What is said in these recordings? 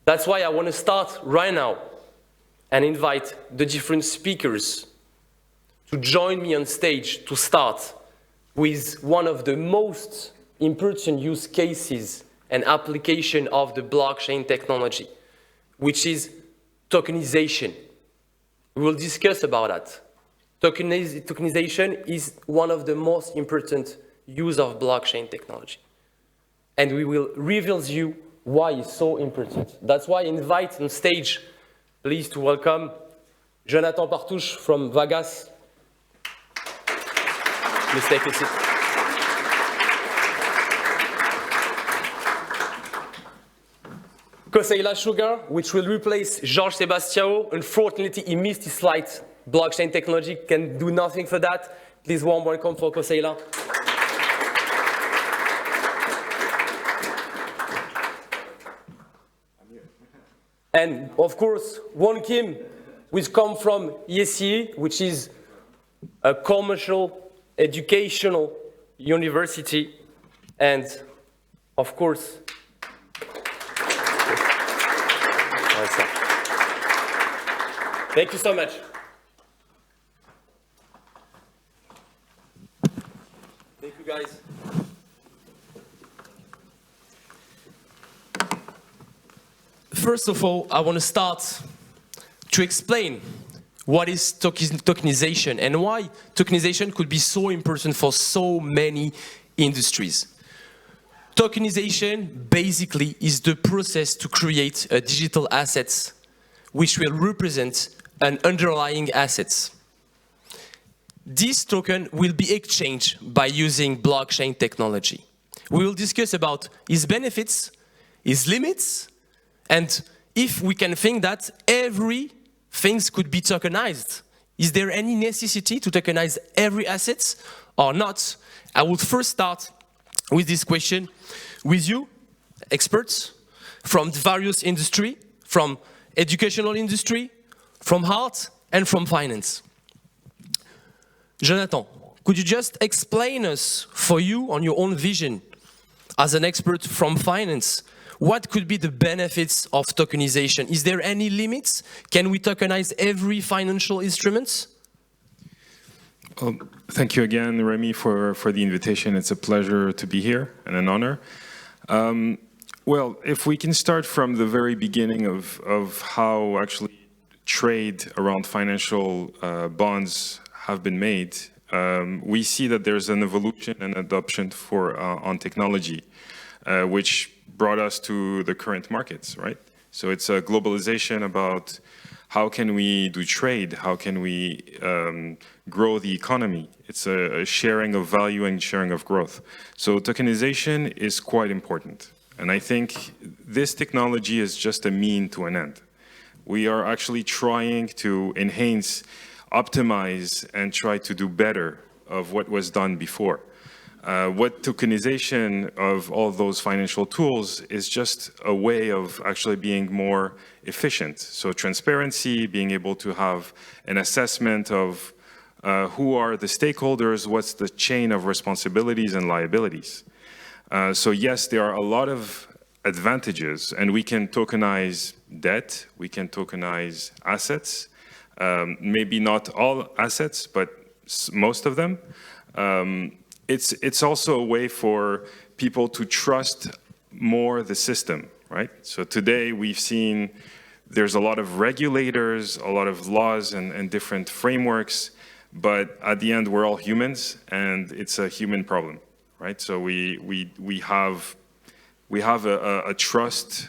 That's why I want to start right now and invite the different speakers to join me on stage to start with one of the most important use cases and application of the blockchain technology, which is tokenization. We will discuss about that. Tokenization is one of the most important use of blockchain technology. And we will reveal to you why it's so important. That's why I invite on stage, please to welcome Jonathan Partouche from Wagas. Please take a seat. Koceila Chougar, which will replace Jorge Sebastiao. Unfortunately, he missed his flight. Blockchain technology can do nothing for that. Please warm welcome for Koceila. And of course, Won Kim, which comes from ESCE, which is a commercial educational university. And of course, thank you so much. Thank you, guys. First of all, I want to start to explain what is tokenization and why tokenization could be so important for so many industries. Tokenization basically is the process to create a digital assets which will represent an underlying assets. This token will be exchanged by using blockchain technology. We will discuss about its benefits, its limits, and if we can think that every things could be tokenized. Is there any necessity to tokenize every asset or not? I would first start with this question with you, experts from various industry, from educational industry, from art, and from finance. Jonathan, could you just explain us, for you, on your own vision, as an expert from finance, what could be the benefits of tokenization? Is there any limits? Can we tokenize every financial instrument? Thank you again, Remy, for the invitation. It's a pleasure to be here and an honor. Well, if we can start from the very beginning of how actually trade around financial bonds have been made, we see that there's an evolution and adoption on technology, which brought us to the current markets, right? So it's a globalization about how can we do trade, how can we grow the economy. It's a sharing of value and sharing of growth. So tokenization is quite important. And I think this technology is just a mean to an end. We are actually trying to enhance, optimize, and try to do better of what was done before. What tokenization of all those financial tools is just a way of actually being more efficient. So transparency, being able to have an assessment of who are the stakeholders, what's the chain of responsibilities and liabilities. So yes, there are a lot of advantages, and we can tokenize debt, we can tokenize assets, maybe not all assets, but most of them. It's also a way for people to trust more the system, right? So today we've seen there's a lot of regulators, a lot of laws and different frameworks, but at the end we're all humans and it's a human problem, right? So we have a trust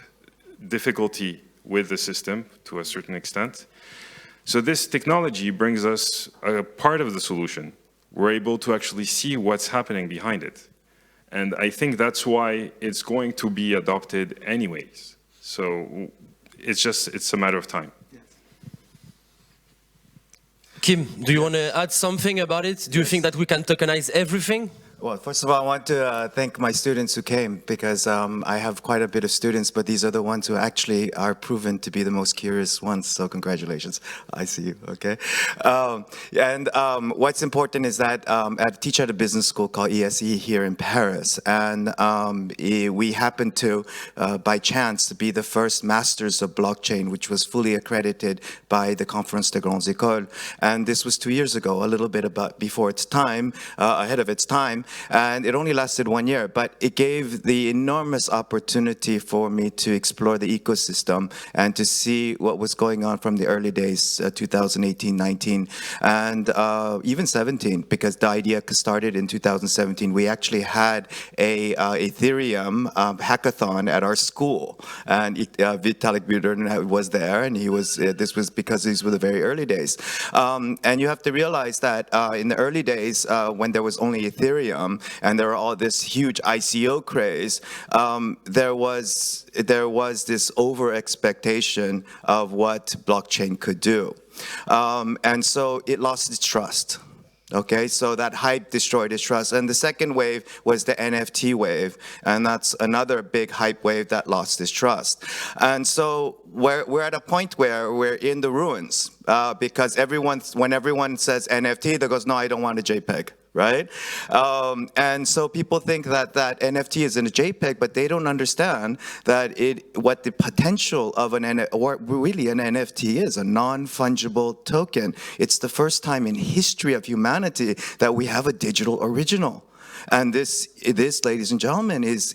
difficulty with the system to a certain extent. So this technology brings us a part of the solution. We're able to actually see what's happening behind it. And I think that's why it's going to be adopted anyways. So it's a matter of time. Yes. Kim, do you want to add something about it? Do you think that we can tokenize everything? Well, first of all, I want to thank my students who came, because I have quite a bit of students, but these are the ones who actually are proven to be the most curious ones, so congratulations. I see you, okay? What's important is that I teach at a business school called ESCE here in Paris, and we happened to, by chance, be the first masters of blockchain, which was fully accredited by the Conference des Grandes Écoles, and this was 2 years ago, a little bit before its time, ahead of its time. And it only lasted 1 year, but it gave the enormous opportunity for me to explore the ecosystem and to see what was going on from the early days, 2018, 19, and even 17, because the idea started in 2017. We actually had a Ethereum hackathon at our school, and Vitalik Buterin was there, and this was because these were the very early days. And you have to realize that in the early days, when there was only Ethereum, and there were all this huge ICO craze, there was this over-expectation of what blockchain could do. And so it lost its trust. Okay, so that hype destroyed its trust. And the second wave was the NFT wave, and that's another big hype wave that lost its trust. And so we're at a point where we're in the ruins, because when everyone says NFT, they goes, no, I don't want a JPEG. Right? And so people think that NFT is in a JPEG, but they don't understand that what the potential of really an NFT is, a non-fungible token. It's the first time in history of humanity that we have a digital original. And this, ladies and gentlemen, is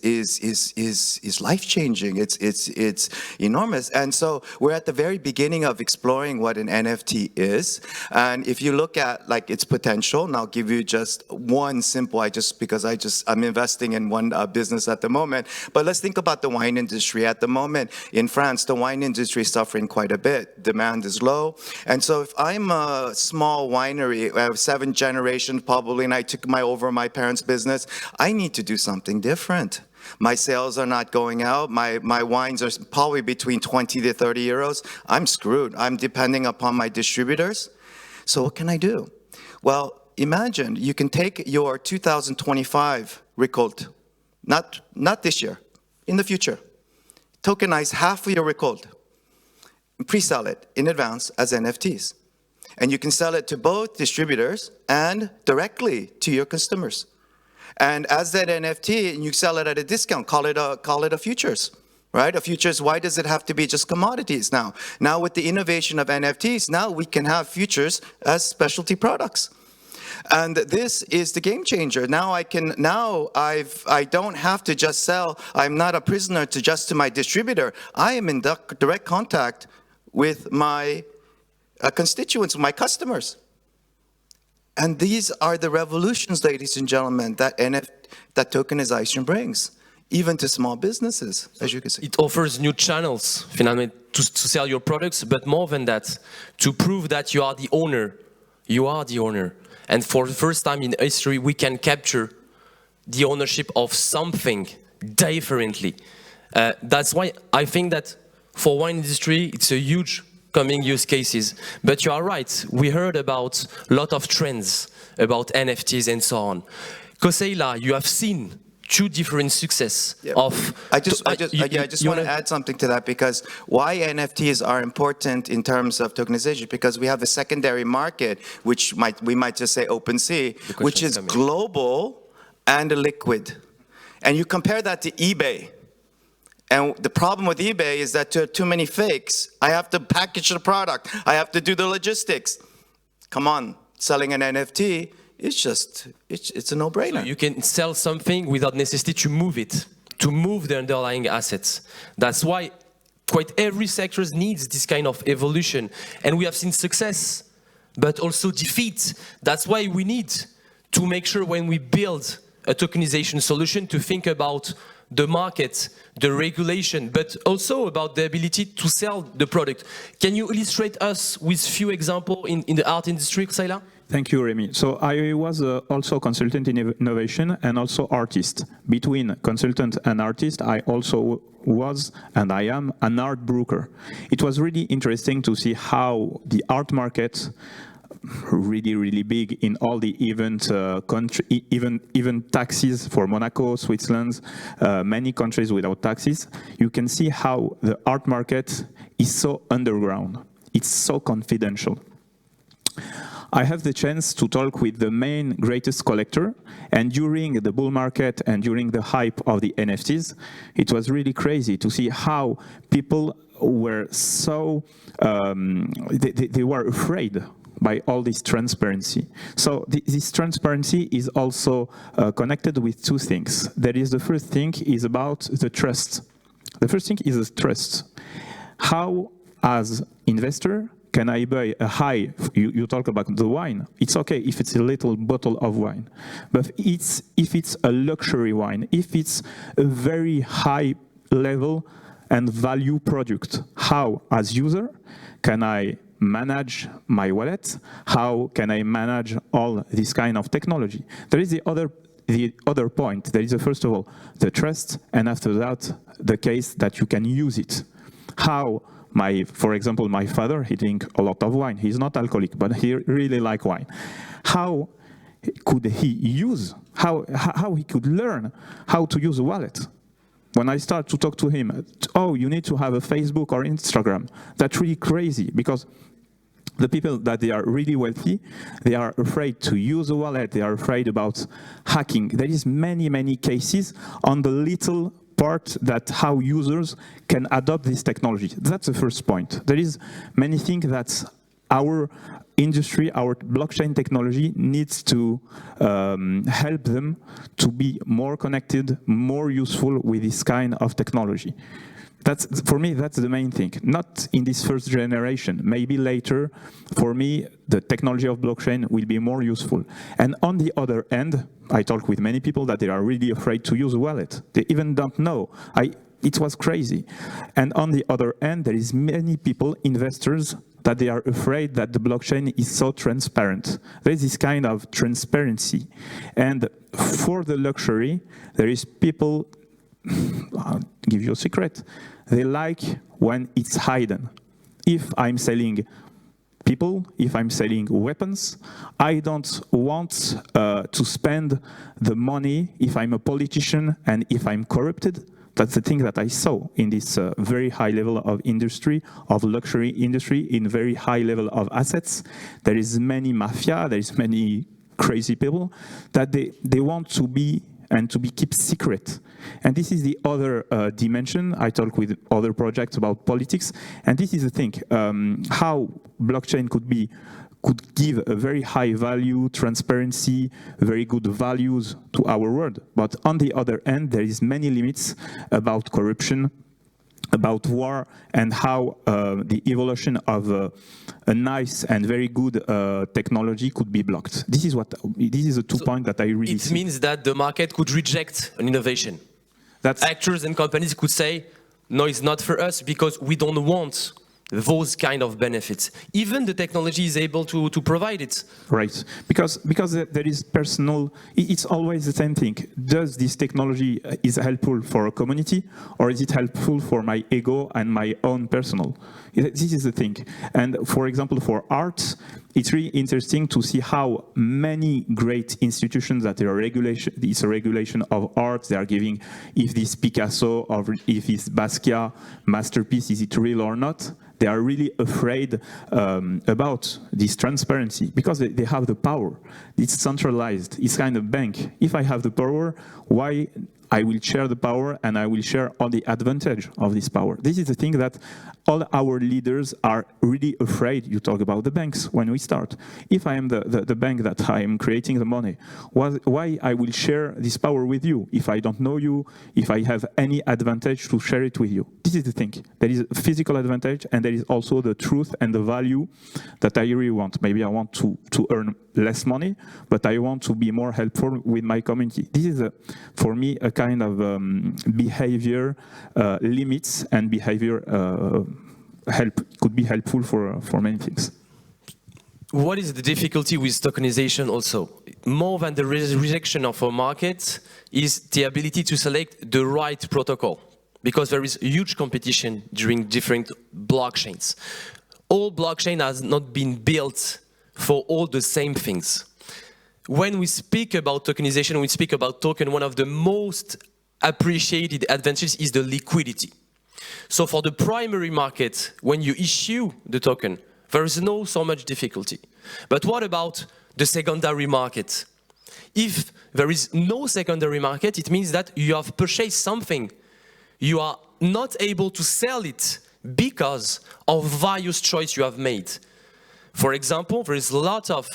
life-changing. It's enormous. And so we're at the very beginning of exploring what an NFT is. And if you look at like its potential, and I'll give you just one simple, because I'm investing in one business at the moment. But let's think about the wine industry. At the moment in France, the wine industry is suffering quite a bit. Demand is low. And so if I'm a small winery, I have 7 generations probably, and I took over my parents' business, I need to do something different. My sales are not going out. My wines are probably between 20 to 30 euros. I'm screwed. I'm depending upon my distributors. So what can I do? Well, imagine you can take your 2025 récolte, not this year, in the future. Tokenize half of your récolte, pre-sell it in advance as NFTs. And you can sell it to both distributors and directly to your customers. And as that NFT, and you sell it at a discount, call it a futures, right? A futures, why does it have to be just commodities now? Now with the innovation of NFTs, now we can have futures as specialty products. And this is the game changer. Now I don't have to just sell, I'm not a prisoner to my distributor. I am in direct contact with my constituents, my customers. And these are the revolutions, ladies and gentlemen, that tokenization brings, even to small businesses, as you can see. It offers new channels, finalement, to sell your products, but more than that, to prove that you are the owner. You are the owner. And for the first time in history, we can capture the ownership of something differently. That's why I think that for wine industry, it's a huge coming use cases. But you are right, we heard about a lot of trends about NFTs and so on. Koceila, you have seen 2 different success of... I just want to add something to that, because why NFTs are important in terms of tokenization, because we have a secondary market, which we might just say OpenSea, which is global and liquid. And you compare that to eBay. And the problem with eBay is that too many fakes. I have to package the product. I have to do the logistics. Come on, selling an NFT, it's a no-brainer. So you can sell something without necessity to move it, to move the underlying assets. That's why quite every sector needs this kind of evolution. And we have seen success, but also defeat. That's why we need to make sure when we build a tokenization solution to think about the market, the regulation, but also about the ability to sell the product. Can you illustrate us with few examples in the art industry, Koceila? Thank you, Remy. So I was also consultant in innovation and also artist. Between consultant and artist, I also was and I am an art broker. It was really interesting to see how the art market really big in all the even taxes for Monaco, Switzerland, many countries without taxes. You can see how the art market is so underground. It's so confidential. I have the chance to talk with the main greatest collector, and during the bull market and during the hype of the NFTs, it was really crazy to see how people were so, they were afraid by all this transparency. So this transparency is also connected with two things. There is the first thing is about the trust. The first thing is the trust. How, as investor, can I buy a high, you talk about the wine, it's okay if it's a little bottle of wine, but if it's a luxury wine, if it's a very high level and value product, how, as user, can I manage my wallet? How can I manage all this kind of technology? There is the other point. There is, first of all, the trust, and after that, the case that you can use it. How, for example, my father, he drinks a lot of wine. He's not alcoholic, but he really likes wine. How could he use, how he could learn how to use a wallet? When I start to talk to him, oh, you need to have a Facebook or Instagram. That's really crazy, because the people that they are really wealthy, they are afraid to use a wallet. They are afraid about hacking. There is many cases on the little part that how users can adopt this technology. That's the first point. There is many things that our industry, our blockchain technology needs to help them to be more connected, more useful with this kind of technology. For me, that's the main thing. Not in this first generation. Maybe later, for me, the technology of blockchain will be more useful. And on the other end, I talk with many people that they are really afraid to use a wallet. They even don't know. It was crazy. And on the other end, there is many people, investors, that they are afraid that the blockchain is so transparent. There is this kind of transparency. And for the luxury, there is people, I'll give you a secret, they like when it's hidden. If I'm selling people, if I'm selling weapons, I don't want to spend the money if I'm a politician and if I'm corrupted. That's the thing that I saw in this very high level of industry, of luxury industry, in very high level of assets. There is many mafia, there is many crazy people that they want to be and to be kept secret. And this is the other dimension. I talk with other projects about politics, and this is the thing, how blockchain could give a very high value, transparency, very good values to our world. But on the other end, there is many limits about corruption, about war, and how the evolution of a nice and very good technology could be blocked. This is the two points that I really see. It means that the market could reject an innovation. Actors and companies could say, no, it's not for us because we don't want those kind of benefits. Even the technology is able to provide it. Right, because there is personal, it's always the same thing. Does this technology is helpful for a community, or is it helpful for my ego and my own personal? This is the thing. And for example, for art, it's really interesting to see how many great institutions that are it's a regulation of art. They are giving if this Picasso or if this Basquiat masterpiece, is it real or not? They are really afraid about this transparency because they have the power. It's centralized. It's kind of bank. If I have the power, why I will share the power and I will share all the advantage of this power. This is the thing that all our leaders are really afraid. You talk about the banks when we start. If I am the bank that I am creating the money, why I will share this power with you if I don't know you, if I have any advantage to share it with you? This is the thing. There is a physical advantage and there is also the truth and the value that I really want. Maybe I want to earn less money, but I want to be more helpful with my community. This is, for me, a kind of behavior limits and behavior could be helpful for many things. What is the difficulty with tokenization also? More than the rejection of a market is the ability to select the right protocol, because there is huge competition during different blockchains. All blockchain has not been built for all the same things. When we speak about tokenization, we speak about token, one of the most appreciated advantages is the liquidity. So for the primary market, when you issue the token, there is no so much difficulty. But what about the secondary market? If there is no secondary market, it means that you have purchased something. You are not able to sell it because of various choices you have made. For example, there is a lot of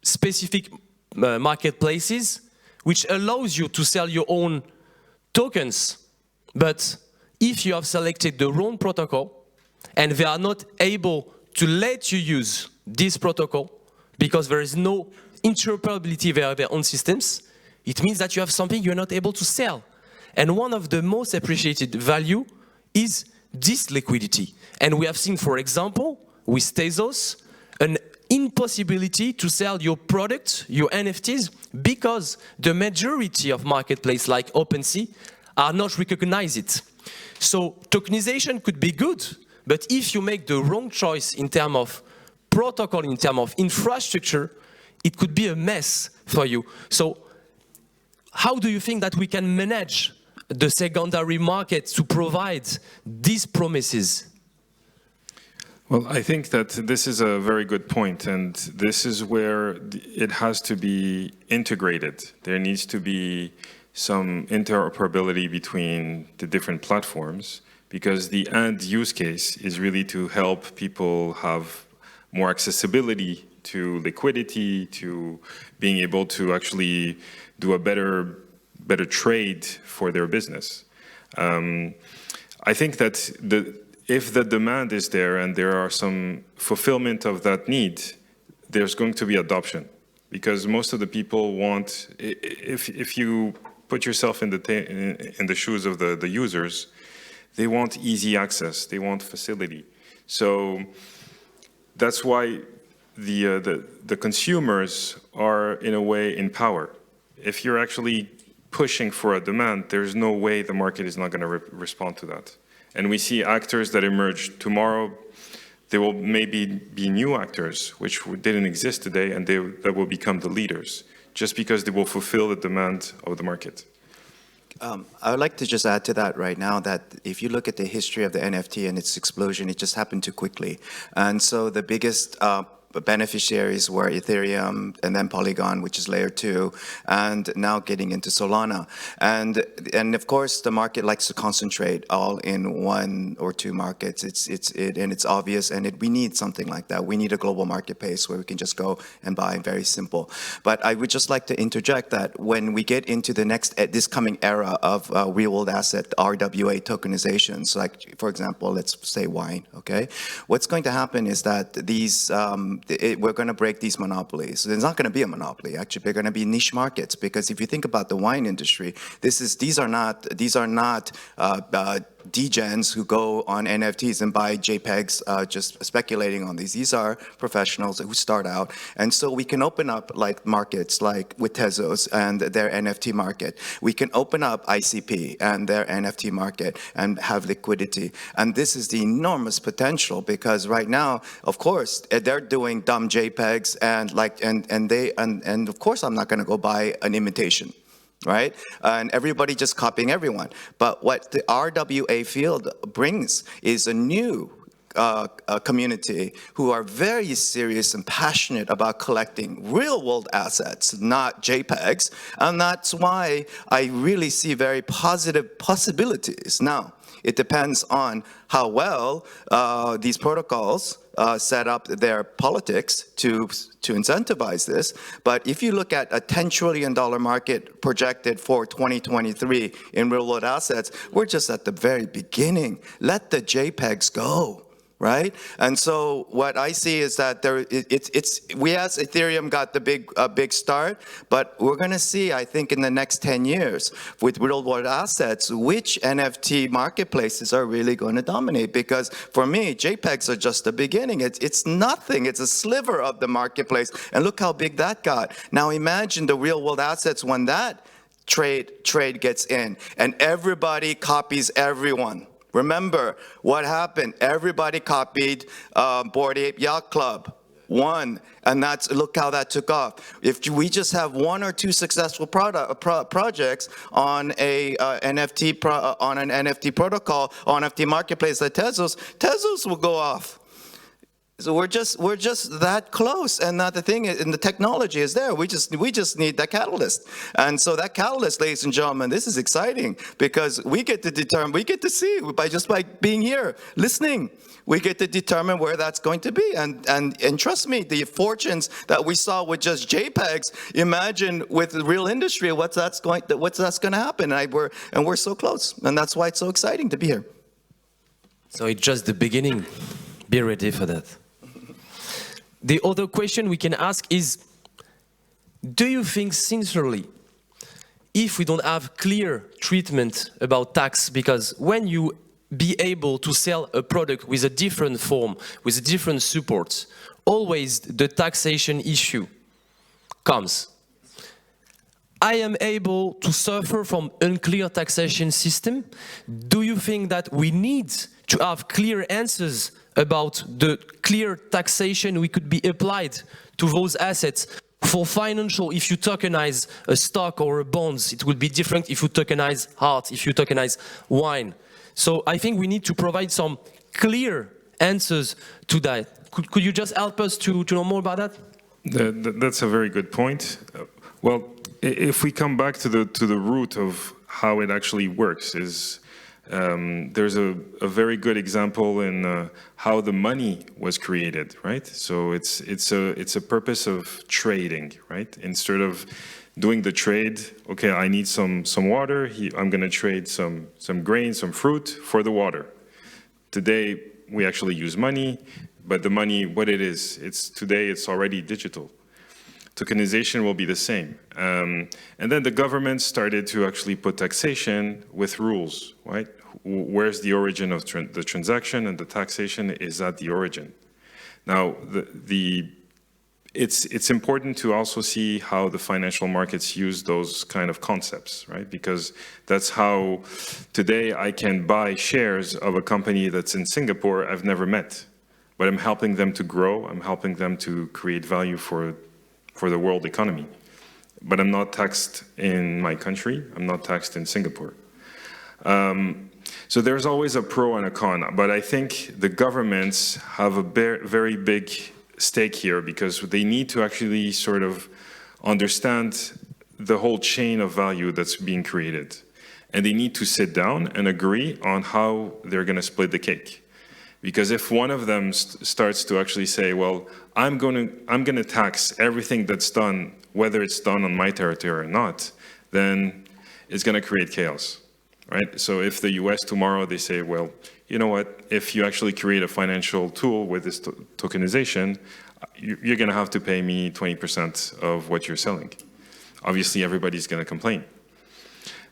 specific marketplaces which allows you to sell your own tokens. But if you have selected the wrong protocol and they are not able to let you use this protocol because there is no interoperability via their own systems, it means that you have something you're not able to sell. And one of the most appreciated value is this liquidity. And we have seen, for example, with Tezos, an impossibility to sell your product, your NFTs, because the majority of marketplaces like OpenSea are not recognize it. So tokenization could be good, but if you make the wrong choice in terms of protocol, in terms of infrastructure, it could be a mess for you. So how do you think that we can manage the secondary market to provide these promises? Well, I think that this is a very good point, and this is where it has to be integrated. There needs to be some interoperability between the different platforms, because the end use case is really to help people have more accessibility to liquidity, to being able to actually do a better trade for their business. I think that if the demand is there and there are some fulfillment of that need, there's going to be adoption. Because most of the people want, if you put yourself in the shoes of the users, they want easy access, they want facility. So that's why the consumers are in a way in power. If you're actually pushing for a demand, there's no way the market is not going to respond to that. And we see actors that emerge tomorrow. There will maybe be new actors which didn't exist today, and that will become the leaders, just because they will fulfill the demand of the market. I would like to just add to that right now that if you look at the history of the NFT and its explosion, it just happened too quickly. And so the biggest beneficiaries were Ethereum and then Polygon, which is layer 2, and now getting into Solana. And of course, the market likes to concentrate all in one or two markets. And it's obvious, and we need something like that. We need a global marketplace where we can just go and buy, very simple. But I would just like to interject that when we get into the this coming era of real-world asset, RWA tokenizations, like, for example, let's say wine, okay? What's going to happen is that these we're going to break these monopolies. There's not going to be a monopoly. Actually, they're going to be niche markets, because if you think about the wine industry, these are not degens who go on NFTs and buy JPEGs just speculating on these. These are professionals who start out, and so we can open up like markets like with Tezos and their NFT market. We can open up ICP and their NFT market and have liquidity. And this is the enormous potential, because right now, of course, they're doing dumb JPEGs and of course I'm not going to go buy an imitation. Right? And everybody just copying everyone. But what the RWA field brings is a new community who are very serious and passionate about collecting real-world assets, not JPEGs. And that's why I really see very positive possibilities. Now, it depends on how well these protocols set up their politics to incentivize this. But if you look at a $10 trillion market projected for 2023 in real-world assets, we're just at the very beginning. Let the JPEGs go. Right? And so what I see is that we as Ethereum got the big start, but we're going to see, I think, in the next 10 years with real-world assets, which NFT marketplaces are really going to dominate. Because for me, JPEGs are just the beginning. It's nothing. It's a sliver of the marketplace. And look how big that got. Now imagine the real-world assets when that trade gets in, and everybody copies everyone. Remember what happened. Everybody copied Bored Ape Yacht Club. one, and look how that took off. If we just have one or two successful projects on a NFT on an NFT protocol, on NFT marketplace like Tezos will go off. So we're just that close, and not the thing, and the technology is there. We just need that catalyst, and so that catalyst, ladies and gentlemen, this is exciting because we get to determine, we get to see by being here, listening, we get to determine where that's going to be, and trust me, the fortunes that we saw with just JPEGs, imagine with the real industry, what's that's going to happen, and we're so close, and that's why it's so exciting to be here. So it's just the beginning. Be ready for that. The other question we can ask is, do you think sincerely, if we don't have clear treatment about tax, because when you be able to sell a product with a different form, with a different support, always the taxation issue comes. I am able to suffer from unclear taxation system. Do you think that we need to have clear answers about the clear taxation we could be applied to those assets? For financial, if you tokenize a stock or a bonds, it will be different if you tokenize art, if you tokenize wine. So I think we need to provide some clear answers to that. Could you just help us to know more about that? That's a very good point. Well, if we come back to the root of how it actually works, is there's a very good example in how the money was created, right? So it's a purpose of trading, right? Instead of doing the trade, okay, I need some water. I'm going to trade some grain, some fruit for the water. Today we actually use money, but the money, what it is, today it's already digital. Tokenization will be the same. And then the government started to actually put taxation with rules, right? Where's the origin of the transaction, and the taxation is at the origin. Now, it's important to also see how the financial markets use those kind of concepts, right? Because that's how today I can buy shares of a company that's in Singapore I've never met, but I'm helping them to grow, I'm helping them to create value for the world economy. But I'm not taxed in my country, I'm not taxed in Singapore. So there's always a pro and a con, but I think the governments have a very big stake here because they need to actually sort of understand the whole chain of value that's being created. And they need to sit down and agree on how they're going to split the cake. Because if one of them starts to actually say, well, I'm going to tax everything that's done, whether it's done on my territory or not, then it's going to create chaos, right? So if the US tomorrow, they say, well, you know what, if you actually create a financial tool with this tokenization, you're going to have to pay me 20% of what you're selling. Obviously, everybody's going to complain.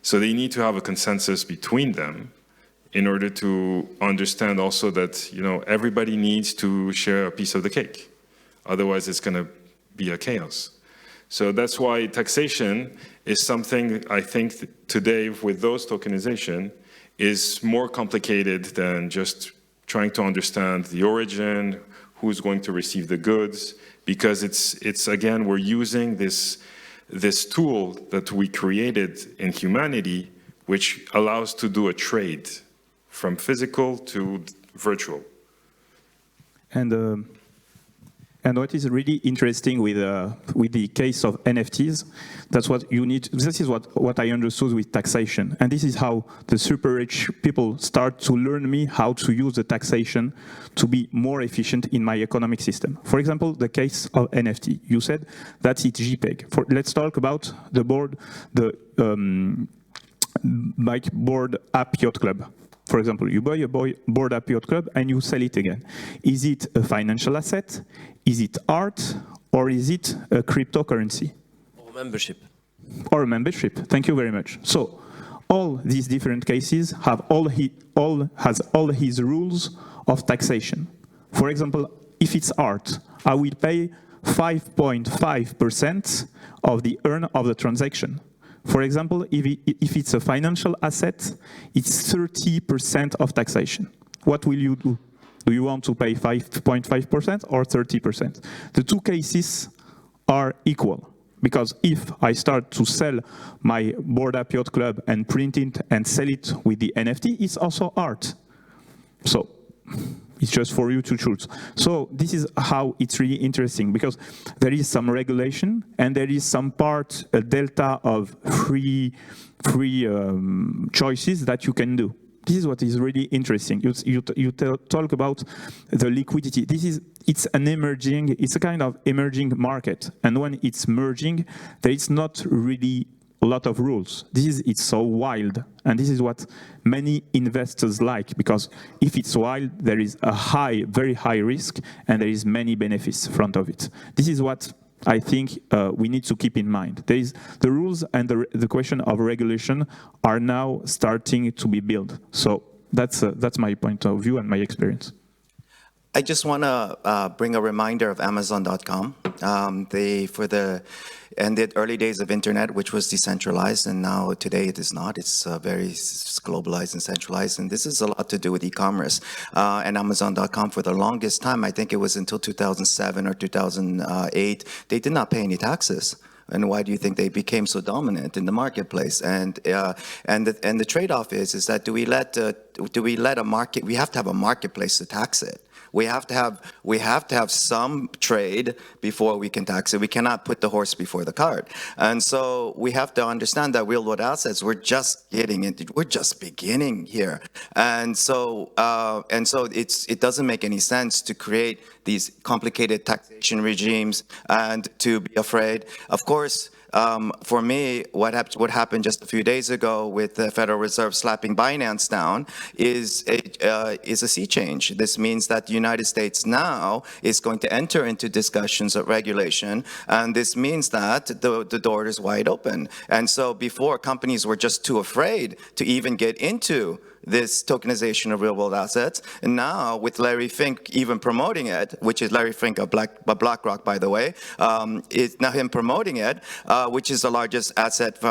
So they need to have a consensus between them in order to understand also that, you know, everybody needs to share a piece of the cake. Otherwise, it's going to be a chaos. So that's why taxation is something I think today with those tokenization is more complicated than just trying to understand the origin, who's going to receive the goods, because it's again, we're using this tool that we created in humanity, which allows to do a trade from physical to virtual. And what is really interesting with the case of NFTs, that's what you need. This is what I understood with taxation, and this is how the super rich people start to learn me how to use the taxation to be more efficient in my economic system. For example, the case of NFT. You said that's it JPEG. Let's talk about the board app yacht club. For example, you buy a board app yacht club and you sell it again. Is it a financial asset? Is it art? Or is it a cryptocurrency? Or membership. Or a membership. Thank you very much. So all these different cases have all his rules of taxation. For example, if it's art, I will pay 5.5% of the earn of the transaction. For example, if it's a financial asset, it's 30% of taxation. What will you do? Do you want to pay 5.5% or 30%? The two cases are equal. Because if I start to sell my Board App Yacht Club and print it and sell it with the NFT, it's also art. So it's just for you to choose. So this is how it's really interesting, because there is some regulation and there is some part, a delta of free choices that you can do. This is what is really interesting. You talk about the liquidity. It's a kind of emerging market. And when it's merging, there is not really a lot of rules. It's so wild. And this is what many investors like, because if it's wild, there is a very high risk, and there is many benefits in front of it. This is what I think we need to keep in mind. There is the rules and the question of regulation are now starting to be built. So that's my point of view and my experience. I just want to bring a reminder of Amazon.com. In the early days of internet, which was decentralized, and now today it is not. It's very globalized and centralized, and this is a lot to do with e-commerce. And Amazon.com, for the longest time, I think it was until 2007 or 2008, they did not pay any taxes. And why do you think they became so dominant in the marketplace? And the trade-off is that do we let a market? We have to have a marketplace to tax it. We have to have some trade before we can tax it. We cannot put the horse before the cart. And so we have to understand that real-world assets, we're just beginning here. And so it doesn't make any sense to create these complicated taxation regimes and to be afraid. Of course, for me, what happened just a few days ago with the Federal Reserve slapping Binance down is a sea change. This means that the United States now is going to enter into discussions of regulation, and this means that the door is wide open. And so before, companies were just too afraid to even get into this tokenization of real-world assets. And now, with Larry Fink even promoting it, which is Larry Fink of BlackRock, by the way, is now him promoting it, which is the largest asset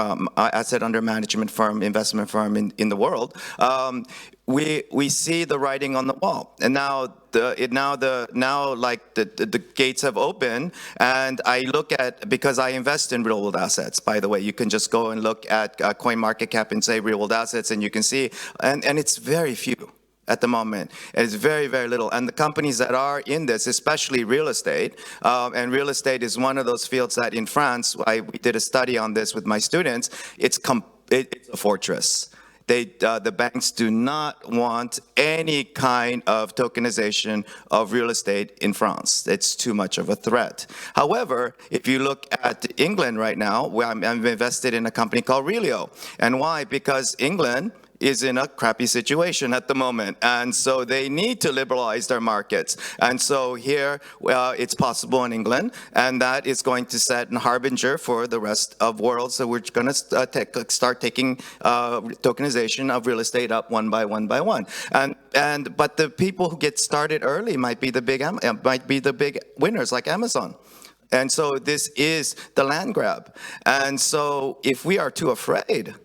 under management firm, investment firm in the world. We see the writing on the wall, and now the gates have opened, and I look at, because I invest in real world assets. By the way, you can just go and look at CoinMarketCap and say real world assets, and you can see, and it's very few at the moment. It's very, very little. And the companies that are in this, especially real estate, and real estate is one of those fields that in France, we did a study on this with my students, it's a fortress. The banks do not want any kind of tokenization of real estate in France. It's too much of a threat. However, if you look at England right now, where I'm invested in a company called Relio. And why? Because England is in a crappy situation at the moment, and so they need to liberalize their markets. And so here, it's possible in England, and that is going to set a harbinger for the rest of world. So we're going to start taking tokenization of real estate up one by one by one. But the people who get started early might be the big winners, like Amazon. And so this is the land grab. And so if we are too afraid,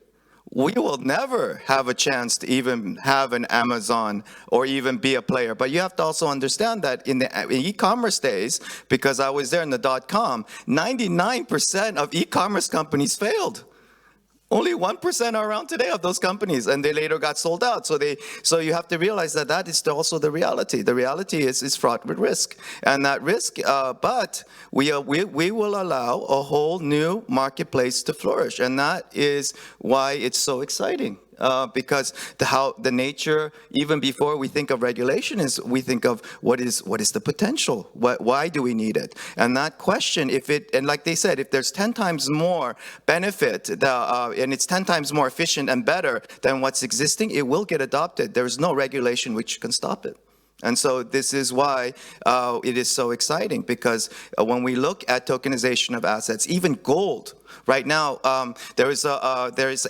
we will never have a chance to even have an Amazon or even be a player. But you have to also understand that in the e-commerce days, because I was there in the .com, 99% of e-commerce companies failed. Only 1% are around today of those companies, and they later got sold out. So you have to realize that is also the reality. The reality is fraught with risk, and that risk. But we will allow a whole new marketplace to flourish, and that is why it's so exciting. Because the nature, even before we think of regulation, is we think of what is the potential? Why do we need it? And that question, and like they said, if there's 10 times more benefit, and it's 10 times more efficient and better than what's existing, it will get adopted. There is no regulation which can stop it. And so this is why it is so exciting, because when we look at tokenization of assets, even gold, right now there is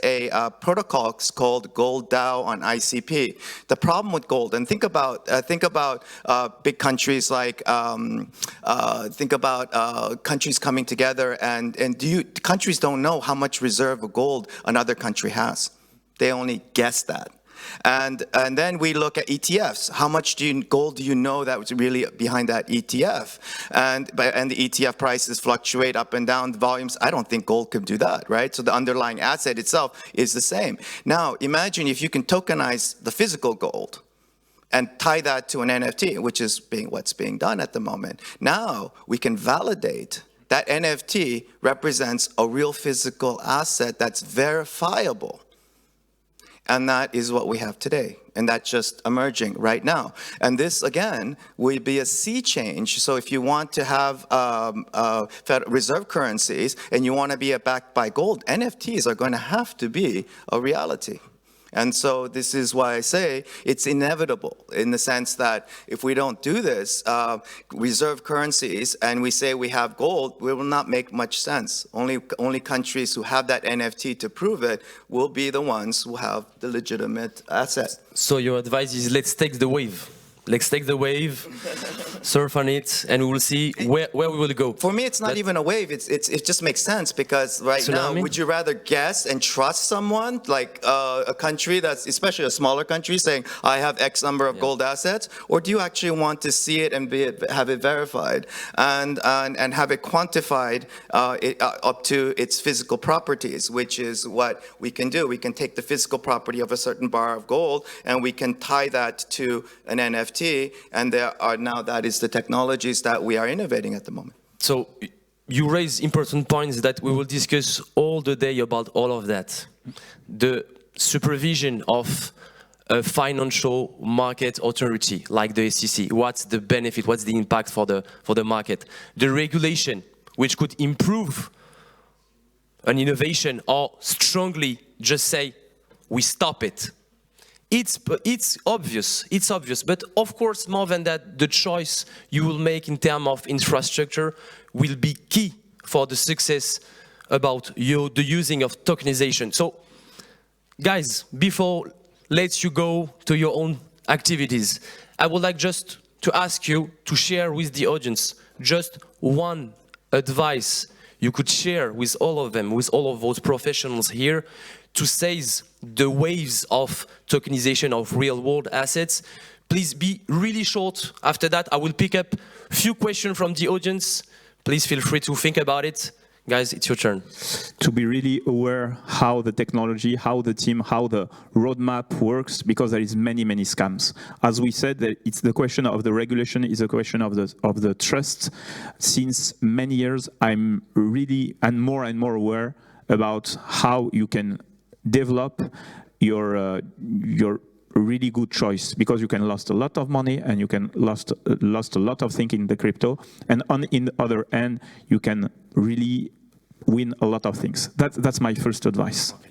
a protocol called Gold DAO on ICP. The problem with gold, and think about big countries like countries coming together, and countries don't know how much reserve of gold another country has. They only guess that. And then we look at ETFs. How much gold do you know that was really behind that ETF? And the ETF prices fluctuate up and down, the volumes. I don't think gold could do that, right? So the underlying asset itself is the same. Now, imagine if you can tokenize the physical gold and tie that to an NFT, which is what's being done at the moment. Now, we can validate that NFT represents a real physical asset that's verifiable. And that is what we have today. And that's just emerging right now. And this, again, will be a sea change. So if you want to have Federal Reserve currencies and you want to be backed by gold, NFTs are going to have to be a reality. And so this is why I say it's inevitable in the sense that if we don't do this, reserve currencies, and we say we have gold, we will not make much sense. Only countries who have that NFT to prove it will be the ones who have the legitimate asset. So your advice is let's take the wave. Let's take the wave, surf on it, and we will see where we will go. For me, it's not even a wave. It just makes sense because right now, would you rather guess and trust someone like a country that's, especially a smaller country, saying I have X number of gold assets, or do you actually want to see it and have it verified and have it quantified up to its physical properties, which is what we can do. We can take the physical property of a certain bar of gold and we can tie that to an NFT. And that is the technologies that we are innovating at the moment. So you raise important points that we will discuss all the day about all of that. The supervision of a financial market authority like the ESCE. What's the benefit? What's the impact for the market? The regulation, which could improve an innovation or strongly just say, we stop it. It's obvious, but of course, more than that, the choice you will make in terms of infrastructure will be key for the success about the using of tokenization. So, guys, before let you go to your own activities, I would like just to ask you to share with the audience just one advice you could share with all of them, with all of those professionals here, to seize the waves of tokenization of real-world assets. Please be really short. After that, I will pick up a few questions from the audience. Please feel free to think about it. Guys, it's your turn. To be really aware how the technology, how the team, how the roadmap works, because there is many scams. As we said, that it's the question of the regulation is a question of the trust. Since many years, I'm really and more aware about how you can develop your really good choice, because you can lose a lot of money and you can lost a lot of things in the crypto, and in the other end you can really win a lot of things. That's my first advice. Okay.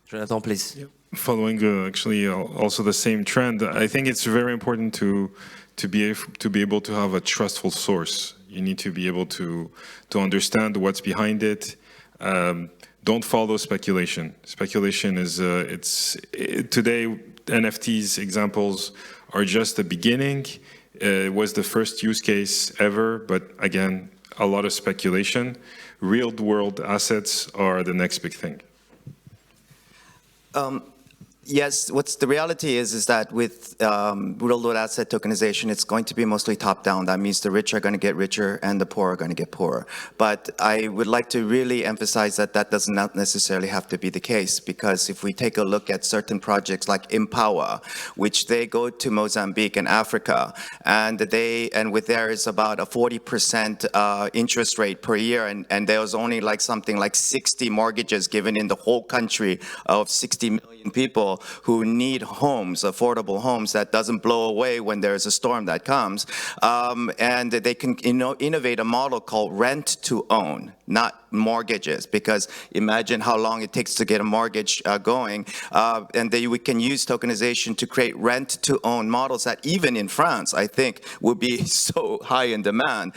Jonathan, please. Yep. Following actually also the same trend, I think it's very important to be able to have a trustful source. You need to be able to understand what's behind it. Don't follow speculation. Speculation is today NFTs examples are just the beginning. It was the first use case ever, but again, a lot of speculation. Real world assets are the next big thing. Yes, the reality is that with real-world asset tokenization, it's going to be mostly top-down. That means the rich are going to get richer and the poor are going to get poorer. But I would like to really emphasize that that does not necessarily have to be the case, because if we take a look at certain projects like Empower, which they go to Mozambique and Africa, and with there is about a 40% interest rate per year, and there was only like something like 60 mortgages given in the whole country of 60 million people who need homes, affordable homes that doesn't blow away when there's a storm that comes. And they can innovate a model called rent to own, not mortgages, because imagine how long it takes to get a mortgage going. And we can use tokenization to create rent to own models that even in France, I think, would be so high in demand.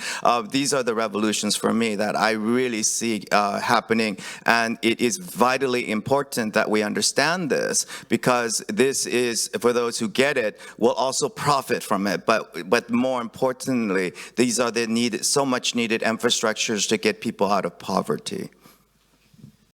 These are the revolutions for me that I really see happening. And it is vitally important that we understand this, because this is, for those who get it, will also profit from it. But more importantly, these are the so much needed infrastructures to get people out of poverty.